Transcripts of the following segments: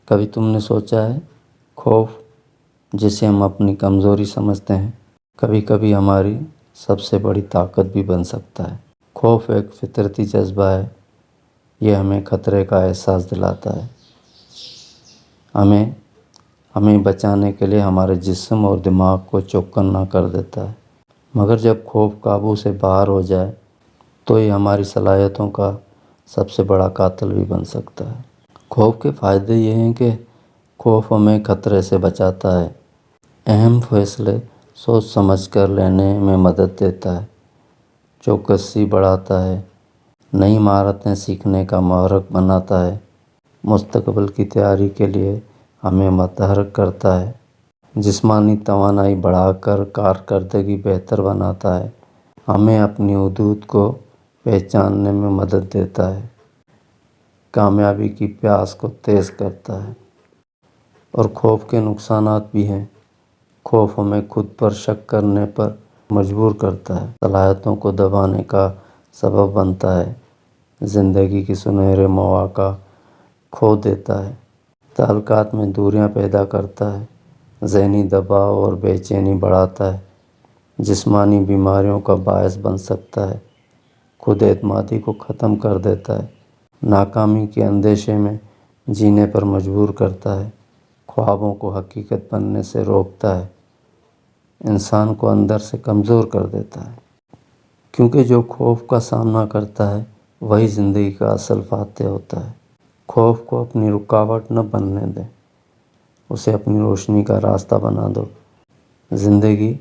کبھی تم نے سوچا ہے خوف جسے ہم اپنی کمزوری سمجھتے ہیں کبھی کبھی ہماری سب سے بڑی طاقت بھی بن سکتا ہے۔ خوف ایک فطرتی جذبہ ہے، یہ ہمیں خطرے کا احساس دلاتا ہے، ہمیں بچانے کے لیے ہمارے جسم اور دماغ کو چوکنا کر دیتا ہے۔ مگر جب خوف قابو سے باہر ہو جائے تو یہ ہماری صلاحیتوں کا سب سے بڑا قاتل بھی بن سکتا ہے۔ خوف کے فائدے یہ ہیں کہ خوف ہمیں خطرے سے بچاتا ہے، اہم فیصلے سوچ سمجھ کر لینے میں مدد دیتا ہے، چوکسی بڑھاتا ہے، نئی مہارتیں سیکھنے کا محرک بناتا ہے، مستقبل کی تیاری کے لیے ہمیں متحرک کرتا ہے، جسمانی توانائی بڑھا کر کارکردگی بہتر بناتا ہے، ہمیں اپنی حدود کو پہچاننے میں مدد دیتا ہے، کامیابی کی پیاس کو تیز کرتا ہے۔ اور خوف کے نقصانات بھی ہیں۔ خوف ہمیں خود پر شک کرنے پر مجبور کرتا ہے، صلاحیتوں کو دبانے کا سبب بنتا ہے، زندگی کی سنہرے مواقع کھو دیتا ہے، تعلقات میں دوریاں پیدا کرتا ہے، ذہنی دباؤ اور بے چینی بڑھاتا ہے، جسمانی بیماریوں کا باعث بن سکتا ہے، خود اعتمادی کو ختم کر دیتا ہے، ناکامی کے اندیشے میں جینے پر مجبور کرتا ہے، خوابوں کو حقیقت بننے سے روکتا ہے، انسان کو اندر سے کمزور کر دیتا ہے۔ کیونکہ جو خوف کا سامنا کرتا ہے وہی زندگی کا اصل فاتح ہوتا ہے۔ خوف کو اپنی رکاوٹ نہ بننے دیں، اسے اپنی روشنی کا راستہ بنا دو۔ زندگی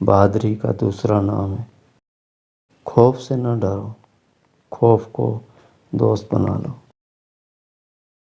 بہادری کا دوسرا نام ہے۔ خوف سے نہ ڈرو، خوف کو دوست بنا لو۔